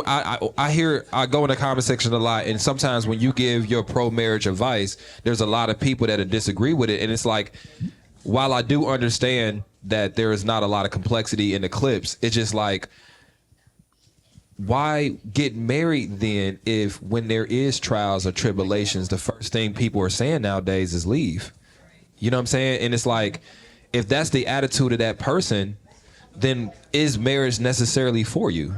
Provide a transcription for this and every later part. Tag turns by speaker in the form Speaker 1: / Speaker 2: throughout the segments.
Speaker 1: I go in the comment section a lot, and sometimes when you give your pro-marriage advice, there's a lot of people that disagree with it, and it's like, while I do understand that there is not a lot of complexity in the clips, it's just like, why get married then if when there is trials or tribulations, the first thing people are saying nowadays is leave? You know what I'm saying? And it's like, if that's the attitude of that person, then is marriage necessarily for you?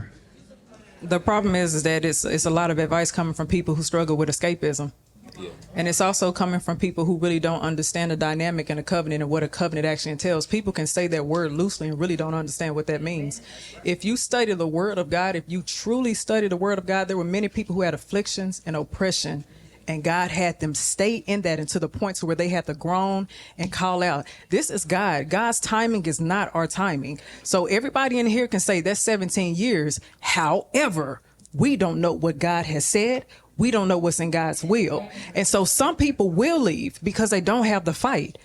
Speaker 2: The problem is that it's a lot of advice coming from people who struggle with escapism. Yeah. And it's also coming from people who really don't understand the dynamic in a covenant and what a covenant actually entails. People can say that word loosely and really don't understand what that means. If you study the word of God, if you truly study the word of God, there were many people who had afflictions and oppression, and God had them stay in that and to the point to where they had to groan and call out. This is God. God's timing is not our timing. So everybody in here can say that's 17 years. However, we don't know what God has said. We don't know what's in God's will. And so some people will leave because they don't have the fight.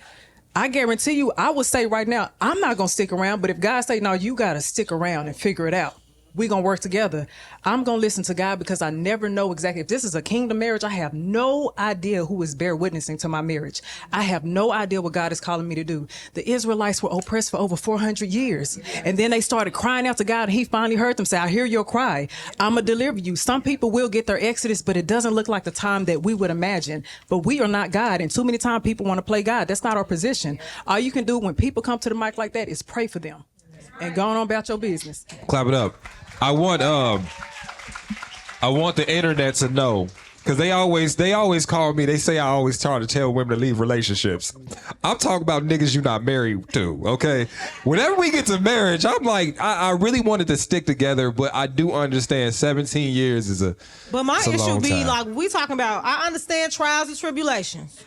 Speaker 2: I guarantee you, I would say right now, I'm not going to stick around. But if God say, no, you got to stick around and figure it out, we're going to work together, I'm going to listen to God, because I never know exactly. If this is a kingdom marriage, I have no idea who is bear witnessing to my marriage. I have no idea what God is calling me to do. The Israelites were oppressed for over 400 years. And then they started crying out to God, and he finally heard them say, I hear your cry. I'm going to deliver you. Some people will get their exodus, but it doesn't look like the time that we would imagine. But we are not God. And too many times people want to play God. That's not our position. All you can do when people come to the mic like that is pray for them and go on about your business.
Speaker 1: Clap it up. I want the internet to know, because they always call me. They say I always try to tell women to leave relationships. I'm talking about niggas you're not married to, okay? Whenever we get to marriage, I'm like, I really wanted to stick together, but I do understand 17 years is a
Speaker 3: But my
Speaker 1: issue
Speaker 3: issue be like, we talking about, I understand trials and tribulations.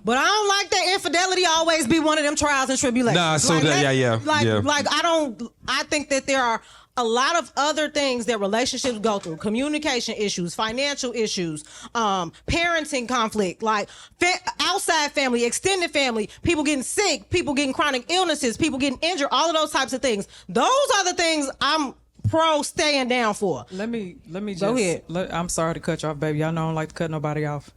Speaker 3: But I don't like that infidelity always be one of them trials and tribulations.
Speaker 1: Nah, so
Speaker 3: like,
Speaker 1: yeah.
Speaker 3: Like I think that there are a lot of other things that relationships go through: communication issues, financial issues, parenting conflict, like outside family, extended family, people getting sick, people getting chronic illnesses, people getting injured, all of those types of things. Those are the things I'm pro staying down for.
Speaker 2: Let me just
Speaker 3: go ahead.
Speaker 2: I'm sorry to cut you off, baby. Y'all know I don't like to cut nobody off.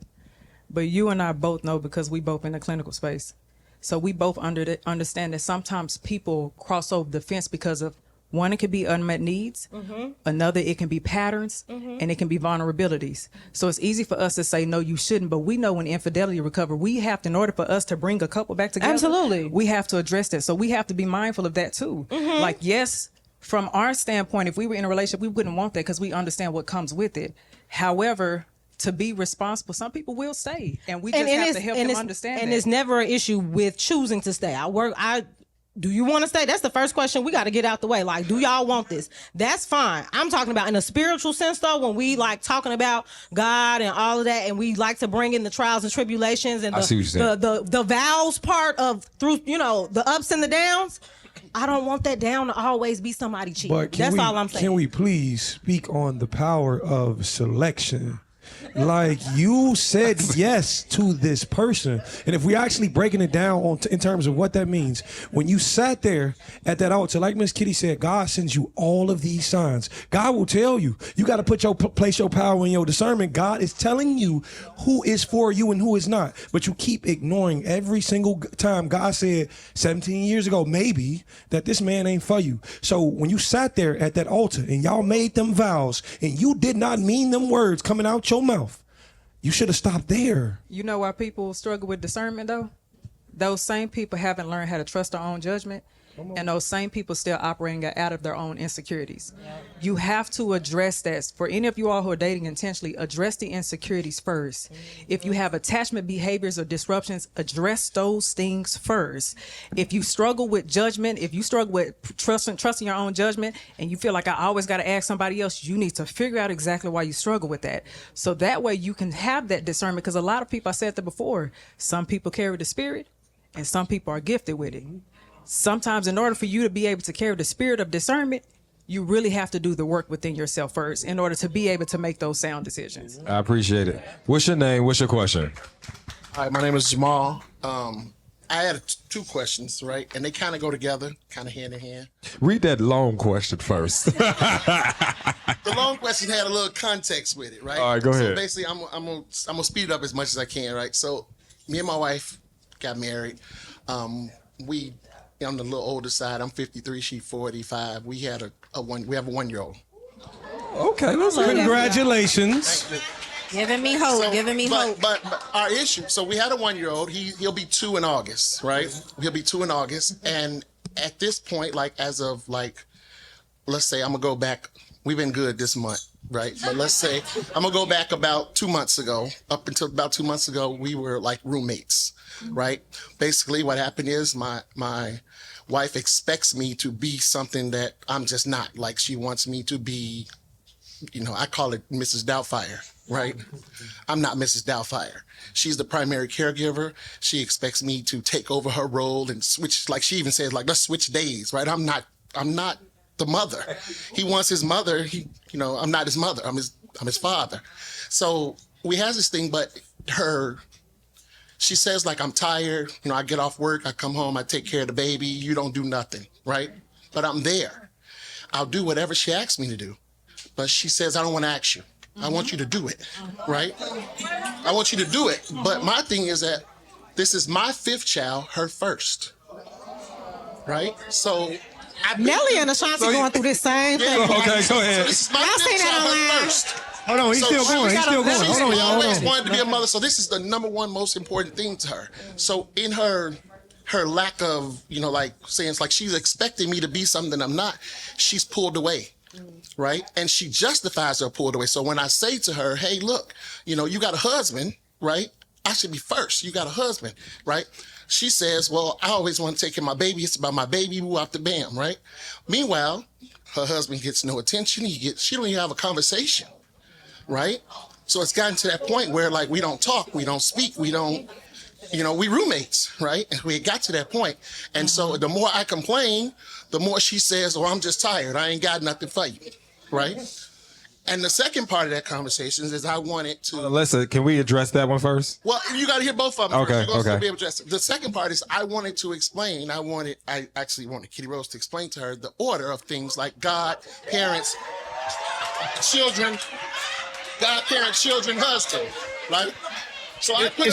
Speaker 2: But you and I both know, because we both in the clinical space. So we both understand that sometimes people cross over the fence because of, one, it could be unmet needs. Mm-hmm. Another, it can be patterns. Mm-hmm. And it can be vulnerabilities. So it's easy for us to say, no, you shouldn't. But we know when infidelity recover, we have to, in order for us to bring a couple back together,
Speaker 3: absolutely,
Speaker 2: we have to address that. So we have to be mindful of that too. Mm-hmm. Like, yes, from our standpoint, if we were in a relationship, we wouldn't want that because we understand what comes with it. However, to be responsible, some people will stay, and we just have to help them understand.
Speaker 3: And it's never an issue with choosing to stay. Do you want to stay? That's the first question we got to get out the way. Like, do y'all want this? That's fine. I'm talking about in a spiritual sense, though, when we like talking about God and all of that, and we like to bring in the trials and tribulations and the vows part of through, the ups and the downs. I don't want that down to always be somebody cheating. That's all I'm saying.
Speaker 4: Can we please speak on the power of selection? Like, you said yes to this person. And if we actually breaking it down in terms of what that means, when you sat there at that altar, like Miss Kitty said, God sends you all of these signs. God will tell you. You got to place your power in your discernment. God is telling you who is for you and who is not. But you keep ignoring every single time God said 17 years ago, maybe, that this man ain't for you. So when you sat there at that altar and y'all made them vows and you did not mean them words coming out your mouth, you should have stopped there.
Speaker 2: You know why people struggle with discernment, though? Those same people haven't learned how to trust their own judgment. And those same people still operating out of their own insecurities. Yep. You have to address that. For any of you all who are dating intentionally, address the insecurities first. Mm-hmm. If you have attachment behaviors or disruptions, address those things first. If you struggle with judgment, if you struggle with trusting your own judgment, and you feel like I always got to ask somebody else, you need to figure out exactly why you struggle with that. So that way you can have that discernment, because a lot of people, I said that before, some people carry the spirit and some people are gifted with it. Sometimes in order for you to be able to carry the spirit of discernment, you really have to do the work within yourself first in order to be able to make those sound decisions.
Speaker 1: I appreciate it. What's your name? What's your question?
Speaker 5: Hi, my name is Jamal. I had two questions, right? And they kind of go together, kind of hand in hand.
Speaker 1: Read that long question first.
Speaker 5: The long question had a little context with it, right?
Speaker 1: All right, go ahead.
Speaker 5: So basically, I'm gonna speed it up as much as I can, right? So me and my wife got married. We on the little older side. I'm 53. She's 45. We have a 1-year-old.
Speaker 1: Okay, let's
Speaker 4: Congratulations.
Speaker 3: Giving me hope. Giving me hope.
Speaker 5: But our issue. So we had a 1-year-old. He'll be 2 in August, right? He'll be 2 in August. And at this point, like as of like, let's say I'm gonna go back. We've been good this month, right? But let's say I'm gonna go back about 2 months ago. Up until about 2 months ago, we were like roommates, right? Basically, what happened is my wife expects me to be something that I'm just not. Like she wants me to be, I call it Mrs. Doubtfire, right? I'm not Mrs. Doubtfire. She's the primary caregiver. She expects me to take over her role and switch. Like she even says, like, let's switch days, right? I'm not the mother. He wants his mother. I'm not his mother. I'm his father. So we have this thing, but she says like, I'm tired. I get off work. I come home. I take care of the baby. You don't do nothing, right? But I'm there. I'll do whatever she asks me to do. But she says, I don't want to ask you. I want you to do it, right? I want you to do it. But my thing is that this is my 5th child, her first, right? So
Speaker 3: Nelly and Ashanti going through this same thing.
Speaker 1: Okay, go ahead.
Speaker 5: So this is my
Speaker 3: Y'all
Speaker 5: 5th
Speaker 3: seen that
Speaker 5: child,
Speaker 3: online?
Speaker 5: her first.
Speaker 4: Hold on, he's still going. He's still going. Hold on, y'all. Hold
Speaker 5: always
Speaker 4: on.
Speaker 5: wanted to be a mother, so this is the number one most important thing to her. So in her lack of, like saying it's like she's expecting me to be something I'm not, she's pulled away. Right? And she justifies her pulled away. So when I say to her, hey, look, you got a husband, right? I should be first. You got a husband, right? She says, well, I always want to take care of my baby. It's about my baby, woo out the bam, right? Meanwhile, her husband gets no attention. She don't even have a conversation, right? So it's gotten to that point where like we don't talk, we don't speak, we don't, we roommates, right? And we got to that point. And so the more I complain, the more she says, oh, I'm just tired. I ain't got nothing for you, right? And the second part of that conversation is I wanted to...
Speaker 1: Listen, can we address that one first?
Speaker 5: Well, you got to hear both of them.
Speaker 1: Okay,
Speaker 5: first. You're gonna
Speaker 1: okay.
Speaker 5: be able to address it. The second part is I wanted to explain, I actually wanted Kitty Rose to explain to her the order of things like God, parents, children, God, parents, children, husband, right? So I put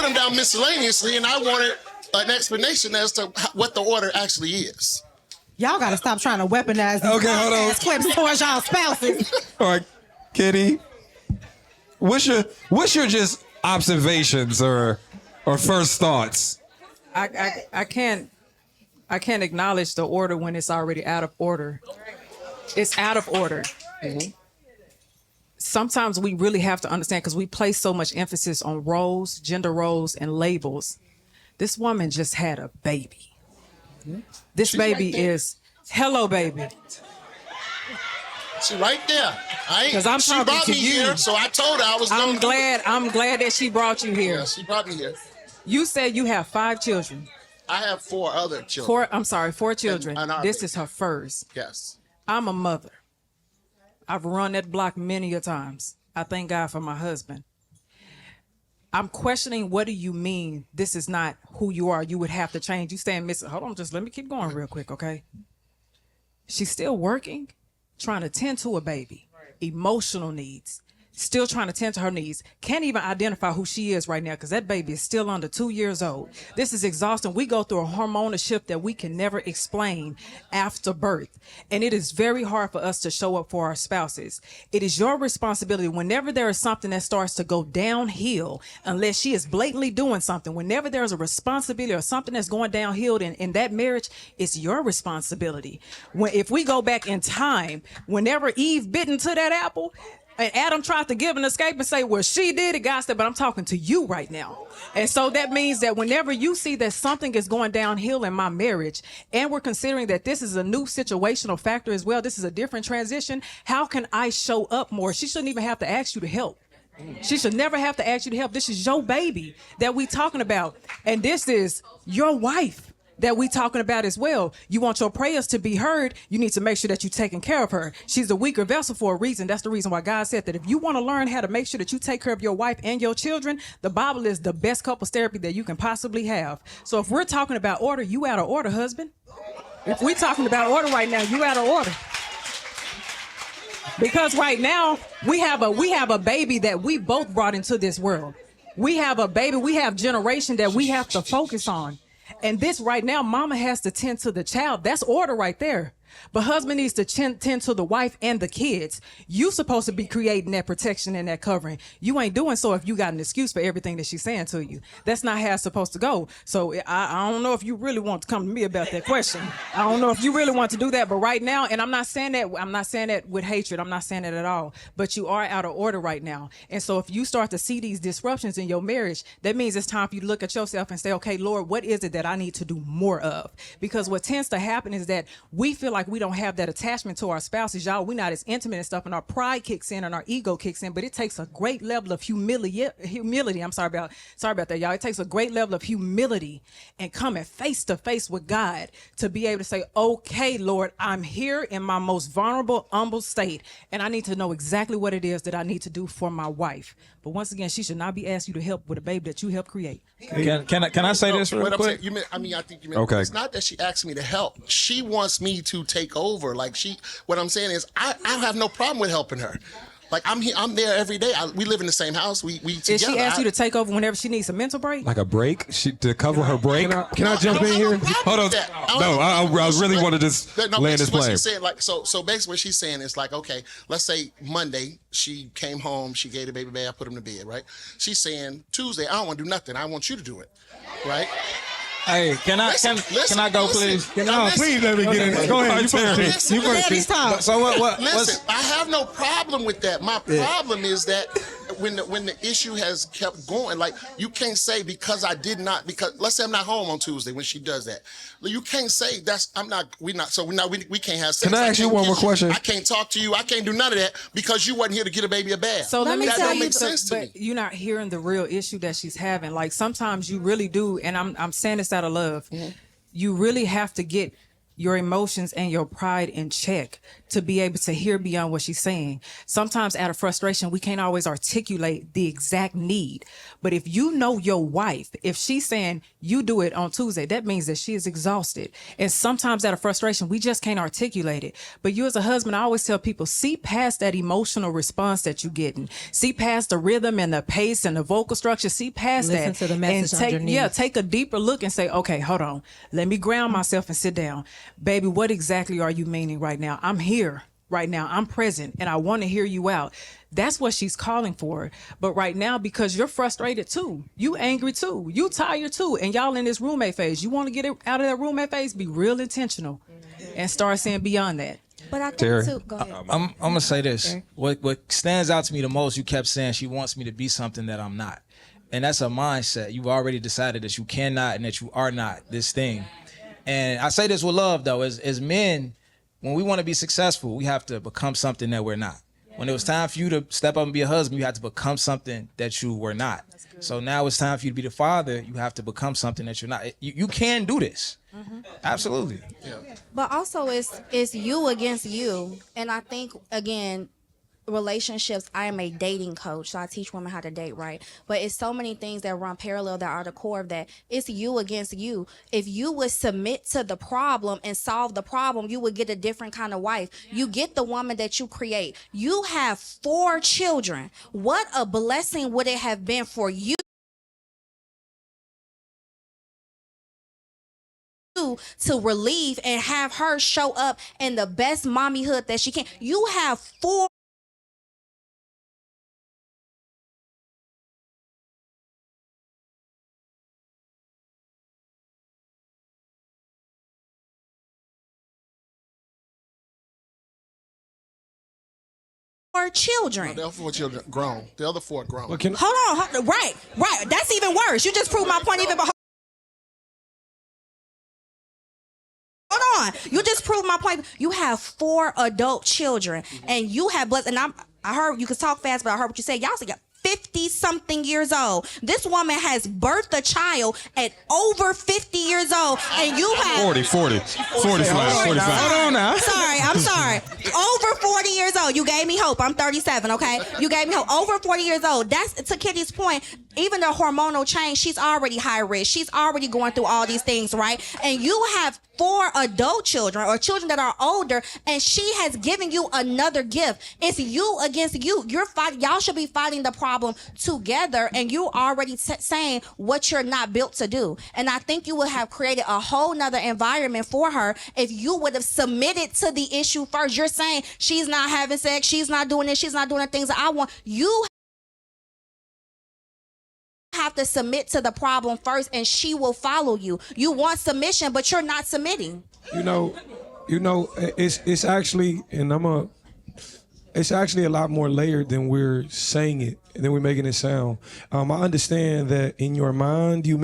Speaker 5: them down miscellaneously. And I wanted an explanation as to what the order actually is.
Speaker 3: Y'all gotta stop trying to weaponize these
Speaker 1: Okay, hold on.
Speaker 3: clips towards y'all spouses.
Speaker 1: All right, Kitty, what's your just observations or first thoughts?
Speaker 2: I can't acknowledge the order when it's already out of order. It's out of order. Mm-hmm. Sometimes we really have to understand because we place so much emphasis on roles, gender roles, and labels. This woman just had a baby. This baby is hello, baby.
Speaker 5: She right there.
Speaker 2: Because I'm
Speaker 5: she
Speaker 2: talking
Speaker 5: brought
Speaker 2: to
Speaker 5: me
Speaker 2: you.
Speaker 5: here, so I told her I was going to do it.
Speaker 2: I'm glad that she brought you here.
Speaker 5: Yeah, she brought me here.
Speaker 2: You said you have 5 children.
Speaker 5: I have 4 other children.
Speaker 2: 4 children.
Speaker 5: And our
Speaker 2: This
Speaker 5: baby.
Speaker 2: is her first.
Speaker 5: Yes.
Speaker 2: I'm a mother. I've run that block many a times. I thank God for my husband. I'm questioning, what do you mean this is not who you are? You would have to change. You saying, Miss, hold on, just let me keep going real quick, okay? She's still working, trying to tend to a baby, emotional needs, still trying to tend to her needs. Can't even identify who she is right now because that baby is still under 2 years old. This is exhausting. We go through a hormonal shift that we can never explain after birth. And it is very hard for us to show up for our spouses. It is your responsibility whenever there is something that starts to go downhill, unless she is blatantly doing something, whenever there's a responsibility or something that's going downhill in that marriage, it's your responsibility. If we go back in time, whenever Eve bit into that apple, and Adam tried to give an escape and say, well, she did it, God said, but I'm talking to you right now. And so that means that whenever you see that something is going downhill in my marriage, and we're considering that this is a new situational factor as well, this is a different transition, how can I show up more? She shouldn't even have to ask you to help. She should never have to ask you to help. This is your baby that we talking about. And this is your wife. that we talking about as well. You want your prayers to be heard, you need to make sure that you're taking care of her. She's a weaker vessel for a reason. That's the reason why God said that if you want to learn how to make sure that you take care of your wife and your children, the Bible is the best couples therapy that you can possibly have. So if we're talking about order, you out of order, husband. If we're talking about order right now, you out of order. Because right now we have a baby that we both brought into this world. We have a baby, we have generation that we have to focus on. And this right now, mama has to tend to the child. That's order right there. But husband needs to tend to the wife and the kids. You supposed to be creating that protection and that covering. You ain't doing so if you got an excuse for everything that she's saying to you. That's not how it's supposed to go. So I don't know if you really want to come to me about that question. I don't know if you really want to do that. But right now, and I'm not saying that with hatred. I'm not saying that at all. But you are out of order right now. And so if you start to see these disruptions in your marriage, that means it's time for you to look at yourself and say, okay, Lord, what is it that I need to do more of? Because what tends to happen is that we feel like we don't have that attachment to our spouses, y'all. We're not as intimate and stuff, and our pride kicks in and our ego kicks in. But it takes a great level of humility. I'm sorry about that, y'all. It takes a great level of humility and coming face to face with God to be able to say, okay, Lord, I'm here in my most vulnerable, humble state, and I need to know exactly what it is that I need to do for my wife. But once again, she should not be asked you to help with a baby that you helped create.
Speaker 6: Can I say this real quick?
Speaker 5: I think you meant,
Speaker 1: Okay.
Speaker 5: It's not that she asked me to help. She wants me to take over. Like what I'm saying is, I have no problem with helping her. Like I'm there every day. We live in the same house. We together.
Speaker 2: Did she ask you to take over whenever she needs a mental break?
Speaker 1: Like a break? To cover her break?
Speaker 4: Can I jump in here?
Speaker 1: Hold on. No, I really want to just land this plane.
Speaker 5: She's saying, like, so basically what she's saying is like, okay, let's say Monday she came home, she gave the baby bath, I put him to bed, right? She's saying Tuesday, I don't want to do nothing. I want you to do it, right?
Speaker 6: Hey, can I go, please?
Speaker 4: Please let me get in. Go ahead. You first.
Speaker 6: So what?
Speaker 5: Listen, I have no problem with that. My problem is that when the issue has kept going, like you can't say because let's say I'm not home on Tuesday when she does that. You can't say we can't have sex.
Speaker 1: Can I ask you one more question?
Speaker 5: I can't talk to you. I can't do none of that because you wasn't here to get a baby a bath.
Speaker 2: So let me
Speaker 5: that
Speaker 2: tell
Speaker 5: don't
Speaker 2: you,
Speaker 5: make sense to me.
Speaker 2: you're not hearing the real issue that she's having. Like sometimes you really do, and I'm saying this out of love. Mm-hmm. You really have to get your emotions and your pride in check to be able to hear beyond what she's saying. Sometimes out of frustration, we can't always articulate the exact need. But if you know your wife, if she's saying you do it on Tuesday, that means that she is exhausted. And sometimes out of frustration, we just can't articulate it. But you as a husband, I always tell people, see past that emotional response that you're getting. See past the rhythm and the pace and the vocal structure. See past
Speaker 3: Listen
Speaker 2: that.
Speaker 3: to the message
Speaker 2: and
Speaker 3: underneath.
Speaker 2: take a deeper look and say, okay, hold on. Let me ground myself and sit down. Baby, what exactly are you meaning right now? I'm here right now. I'm present and I want to hear you out. That's what she's calling for. But right now, because you're frustrated too, you angry too, you tired too, and y'all in this roommate phase, you want to get out of that roommate phase, be real intentional and start saying beyond that.
Speaker 7: But I think
Speaker 1: Terry.
Speaker 7: too, go ahead.
Speaker 6: I'm gonna say this. What stands out to me the most, you kept saying she wants me to be something that I'm not. And that's a mindset. You've already decided that you cannot and that you are not this thing. And I say this with love, though. As men, when we want to be successful, we have to become something that we're not. When it was time for you to step up and be a husband, you had to become something that you were not. So now it's time for you to be the father. You have to become something that you're not. You can do this. Mm-hmm. Absolutely. Yeah.
Speaker 7: But also, it's you against you. And I think, again, relationships, I am a dating coach, so I teach women how to date right, but it's so many things that run parallel that are the core of that. It's you against you. If you would submit to the problem and solve the problem, you would get a different kind of wife. You get the woman that you create. You have 4 children. What a blessing would it have been for you to relieve and have her show up in the best mommyhood that she can. You have 4 children.
Speaker 5: No, the other 4 children grown. The other 4 grown.
Speaker 7: Hold on. Right. That's even worse. You just proved my point even. Hold on. You just proved my point. You have 4 adult children, and you have blessed. And I heard you could talk fast, but I heard what you said. Y'all said 50 something years old. This woman has birthed a child at over 50 years old, and you have
Speaker 1: 40 slash 45.
Speaker 6: Hold on now.
Speaker 7: I'm sorry. Over 40 years old. You gave me hope. I'm 37, okay? You gave me hope. Over 40 years old. That's, to Kitty's point, even the hormonal change, she's already high risk. She's already going through all these things, right? And you have 4 adult children or children that are older, and she has given you another gift. It's you against you. You're fighting. Y'all should be fighting the problem together, and you already saying what you're not built to do. And I think you would have created a whole nother environment for her if you would have submitted to the issue first. You're saying she's not having sex, she's not doing this, she's not doing the things that I want. You have to submit to the problem first, and she will follow you. You want submission, but you're not submitting.
Speaker 4: You know, it's actually, it's actually a lot more layered than we're saying it, than we're making it sound. I understand that in your mind, you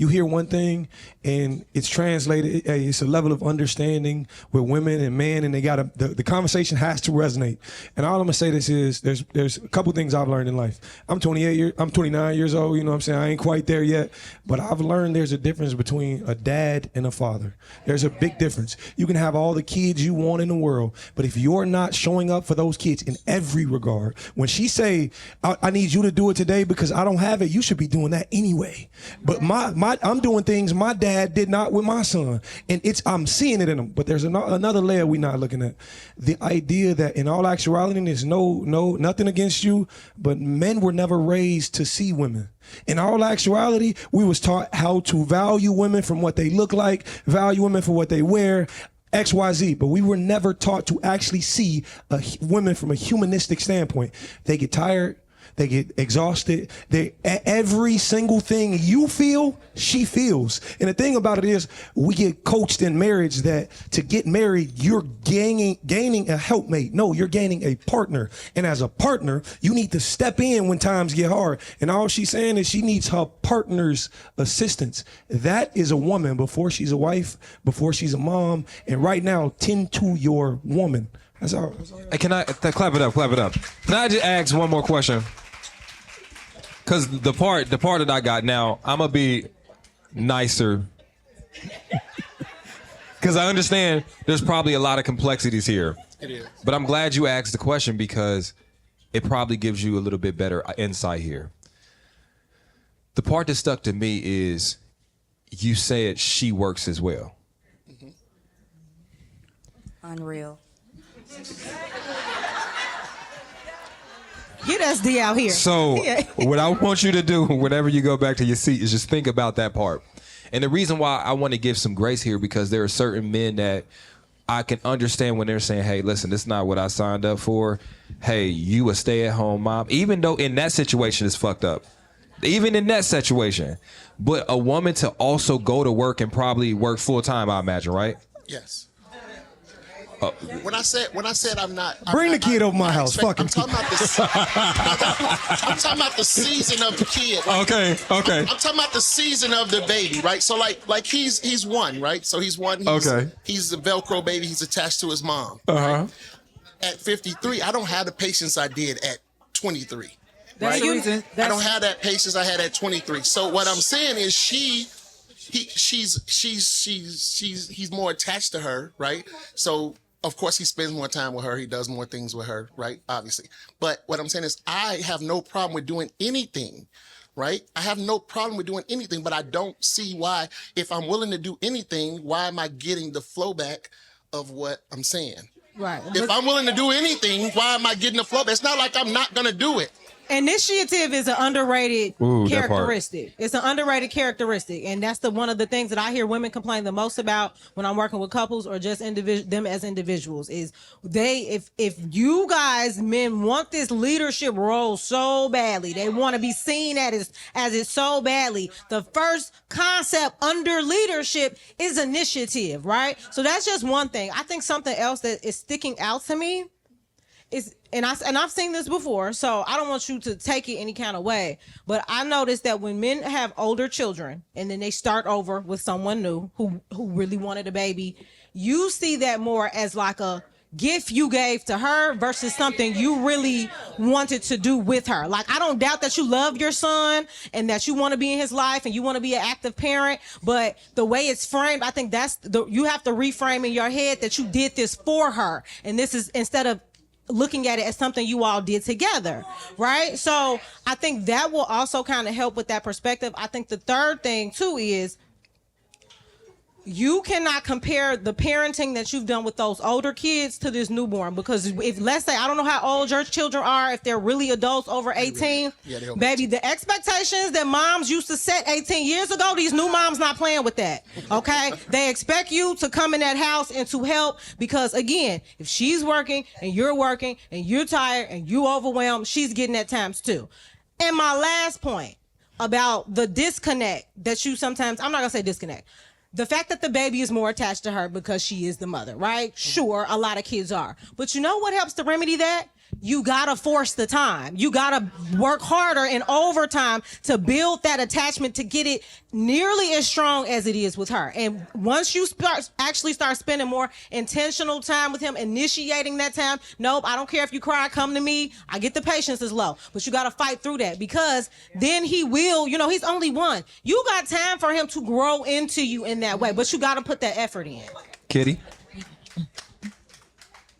Speaker 4: hear one thing and it's translated, it's a level of understanding with women and men, and the conversation has to resonate. And all I'm gonna say this is, there's a couple things I've learned in life. I'm 29 years old, you know what I'm saying? I ain't quite there yet, but I've learned there's a difference between a dad and a father. There's a big difference. You can have all the kids you want in the world, but if you're not showing up for those kids in every regard, when she say, I need you to do it today because I don't have it, you should be doing that anyway. But I'm doing things my dad did not with my son, and I'm seeing it in him. But there's another layer we're not looking at. The idea that in all actuality, there's nothing against you, but men were never raised to see women. In all actuality, we was taught how to value women from what they look like, value women for what they wear, XYZ, but we were never taught to actually see women from a humanistic standpoint. They get tired, they get exhausted. Every single thing you feel, she feels. And the thing about it is, we get coached in marriage that to get married, you're gaining a helpmate. No, you're gaining a partner. And as a partner, you need to step in when times get hard. And all she's saying is she needs her partner's assistance. That is a woman before she's a wife, before she's a mom. And right now, tend to your woman. That's all.
Speaker 1: Hey, can I clap it up? Can I just ask one more question? Because the part that I got now, I'm gonna be nicer. Because I understand there's probably a lot of complexities here.
Speaker 5: It is.
Speaker 1: But I'm glad you asked the question because it probably gives you a little bit better insight here. The part that stuck to me is you said she works as well.
Speaker 7: Mm-hmm. Unreal.
Speaker 3: Get SD out here.
Speaker 1: So what I want you to do whenever you go back to your seat is just think about that part. And the reason why I want to give some grace here, because there are certain men that I can understand when they're saying, hey, listen, this is not what I signed up for. Hey, you a stay-at-home mom. Even though in that situation it's fucked up. Even in that situation. But a woman to also go to work and probably work full-time, I imagine, right?
Speaker 5: Yes. When I said I'm not,
Speaker 4: Bring the kid over my house. Fuck him.
Speaker 5: I'm talking about the season of the kid.
Speaker 1: Okay.
Speaker 5: I'm talking about the season of the baby, right? So like he's one, right? So he's one. He's a Velcro baby. He's attached to his mom. Right? At 53, I don't have the patience I did at 23.
Speaker 2: That's the reason.
Speaker 5: I don't have that patience I had at 23. So what I'm saying is he's more attached to her, right? So of course he spends more time with her. He does more things with her, right? Obviously. But what I'm saying is I have no problem with doing anything, right? I have no problem with doing anything, but I don't see why, if I'm willing to do anything, why am I getting the flow back of what I'm saying?
Speaker 3: Right.
Speaker 5: If I'm willing to do anything, why am I getting the flow back? It's not like I'm not going to do it.
Speaker 3: Initiative is an underrated characteristic. It's an underrated characteristic, and that's one of the things that I hear women complain the most about when I'm working with couples or just them as individuals. Is if you guys men want this leadership role so badly, they want to be seen as it so badly. The first concept under leadership is initiative, right? So that's just one thing. I think something else that is sticking out to me is, and I've seen this before, so I don't want you to take it any kind of way, but I noticed that when men have older children and then they start over with someone new who really wanted a baby, you see that more as like gift you gave to her versus something you really wanted to do with her. Like, I don't doubt that you love your son and that you want to be in his life and you want to be an active parent, but the way it's framed, I think you have to reframe in your head that you did this for her. And this is instead of looking at it as something you all did together, right? So I think that will also kind of help with that perspective. I think the third thing too is you cannot compare the parenting that you've done with those older kids to this newborn, because if, let's say, I don't know how old your children are, if they're really adults over 18, baby, the expectations that moms used to set 18 years ago, these new moms not playing with that, okay? They expect you to come in that house and to help, because again, if she's working and you're tired and you overwhelmed, she's getting that times two. And my last point about the disconnect that you sometimes, I'm not gonna say disconnect, the fact that the baby is more attached to her because she is the mother, right? Sure, a lot of kids are. But you know what helps to remedy that? You gotta force the time. You gotta work harder and overtime to build that attachment to get it nearly as strong as it is with her. And once you actually start spending more intentional time with him, initiating that time, nope, I don't care if you cry, come to me. I get the patience is low, but you gotta fight through that, because then he will, he's only one. You got time for him to grow into you in that way, but you gotta put that effort in.
Speaker 1: Kitty?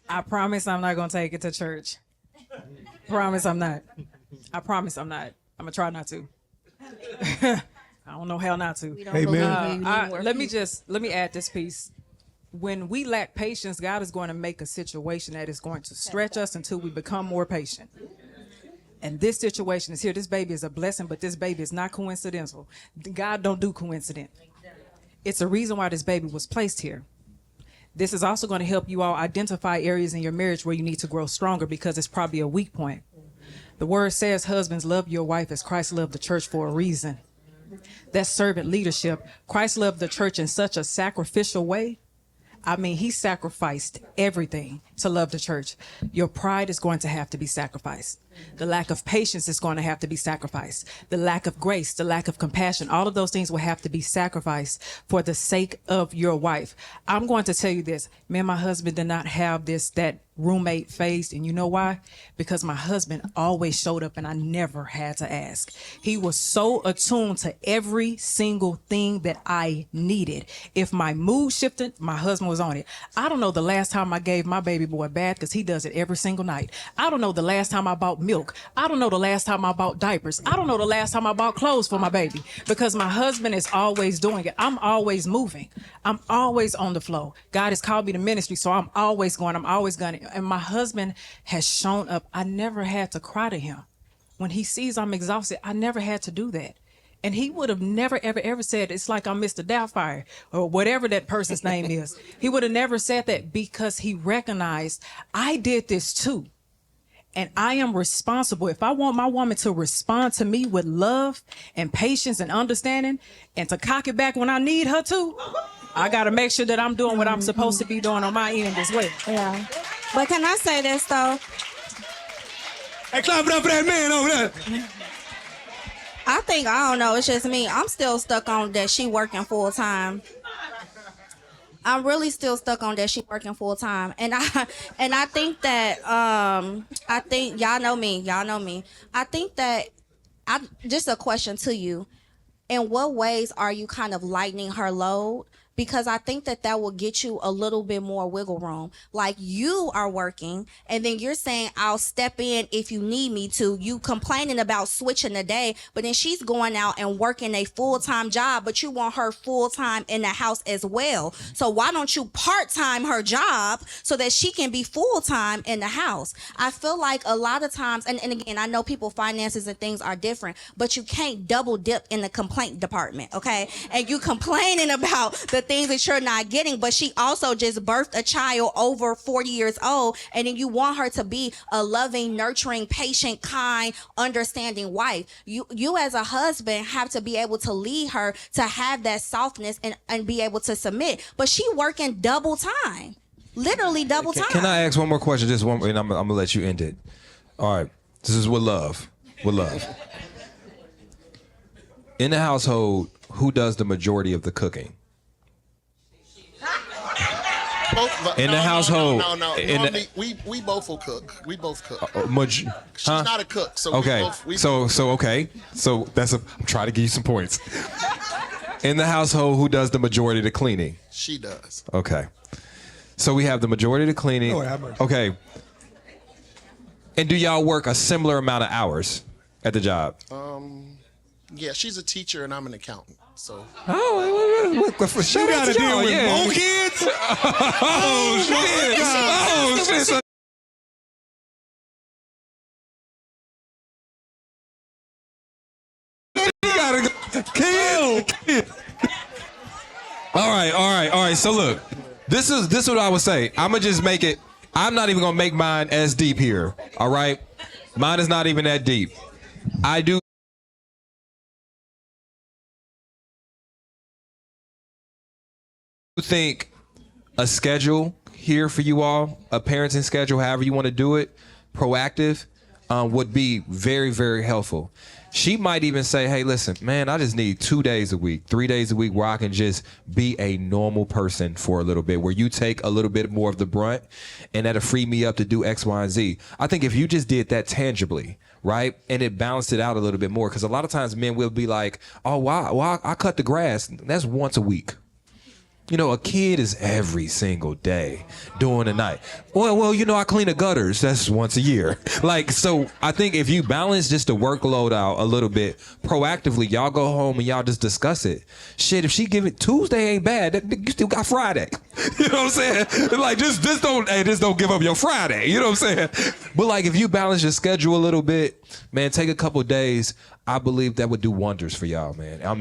Speaker 2: I promise I'm not gonna take it to church. Promise I'm not. I promise I'm not. I'm gonna try not to. I don't know how not to.
Speaker 4: Amen.
Speaker 2: Let me add this piece. When we lack patience, God is going to make a situation that is going to stretch us until we become more patient. And this situation is here. This baby is a blessing, but this baby is not coincidental. God don't do coincidence. It's a reason why this baby was placed here. This is also going to help you all identify areas in your marriage where you need to grow stronger, because it's probably a weak point. The word says, husbands, love your wife as Christ loved the church for a reason. That's servant leadership. Christ loved the church in such a sacrificial way. I mean, he sacrificed everything to love the church. Your pride is going to have to be sacrificed. The lack of patience is going to have to be sacrificed. The lack of grace, the lack of compassion, all of those things will have to be sacrificed for the sake of your wife. I'm going to tell you this. Me and my husband did not have that roommate phase. And you know why? Because my husband always showed up and I never had to ask. He was so attuned to every single thing that I needed. If my mood shifted, my husband was on it. I don't know the last time I gave my baby boy a bath, because he does it every single night. I don't know the last time I bought milk. I don't know the last time I bought diapers. I don't know the last time I bought clothes for my baby, because my husband is always doing it. I'm always moving. I'm always on the flow. God has called me to ministry, so I'm always going. I'm always going. And my husband has shown up. I never had to cry to him. When he sees I'm exhausted, I never had to do that. And he would have never, ever, ever said, it's like I'm Mr. Doubtfire or whatever that person's name is. He would have never said that, because he recognized I did this too. And I am responsible. If I want my woman to respond to me with love and patience and understanding, and to cock it back when I need her to, I got to make sure that I'm doing what I'm supposed to be doing on my end as well.
Speaker 7: Yeah. But can I say this, though?
Speaker 4: Hey, clap it up for that man over there.
Speaker 7: I don't know, it's just me. I'm still stuck on that she working full time. I'm really still stuck on that she working full time. And I think that, I think, y'all know me. I think that, just a question to you. In what ways are you kind of lightening her load? Because I think that will get you a little bit more wiggle room. Like, you are working, and then you're saying, I'll step in if you need me to. You complaining about switching the day, but then she's going out and working a full-time job, but you want her full-time in the house as well. So why don't you part-time her job so that she can be full-time in the house? I feel like a lot of times, and again, I know people finances and things are different, but you can't double dip in the complaint department, okay? And you complaining about the things that you're not getting, but she also just birthed a child over 40 years old, and then you want her to be a loving, nurturing, patient, kind, understanding wife. You as a husband have to be able to lead her to have that softness and be able to submit, but she working double time, literally double time.
Speaker 1: Can I ask one more question? Just one, and I'm gonna let you end it. All right, this is with love. In the household, who does the majority of the cooking?
Speaker 5: both.
Speaker 1: In the household.
Speaker 5: No.
Speaker 1: In the-
Speaker 5: Normally, we both will cook. We both cook. She's
Speaker 1: huh?
Speaker 5: not a cook, so
Speaker 1: Okay.
Speaker 5: we
Speaker 1: Okay. So I'm trying to give you some points. In the household, who does the majority of the cleaning?
Speaker 5: She does.
Speaker 1: Okay. So we have the majority of the cleaning.
Speaker 4: Lord have mercy.
Speaker 1: Okay. And do y'all work a similar amount of hours at the job?
Speaker 5: Yeah, she's a teacher and I'm an accountant. So
Speaker 1: For sure.
Speaker 4: You gotta deal with more kids.
Speaker 1: Oh shit! Oh shit! So- You gotta go. Kid. All right. So look, this is what I would say. I'ma just make it. I'm not even gonna make mine as deep here. All right, mine is not even that deep. I do think a schedule here for you all, a parenting schedule, however you want to do it, proactive, would be very, very helpful. She might even say, hey, listen, man, I just need 2 days a week, 3 days a week where I can just be a normal person for a little bit, where you take a little bit more of the brunt and that'll free me up to do X, Y, and Z. I think if you just did that tangibly, right, and it balanced it out a little bit more, because a lot of times men will be like, oh, well, I cut the grass. That's once a week. You know, a kid is every single day during the night. Well, you know, I clean the gutters. That's once a year. Like, so I think if you balance just the workload out a little bit proactively, y'all go home and y'all just discuss it. Shit, if she give it Tuesday ain't bad, you still got Friday. You know what I'm saying? Like, just don't give up your Friday. You know what I'm saying? But like, if you balance your schedule a little bit, man, take a couple of days. I believe that would do wonders for y'all, man. I mean.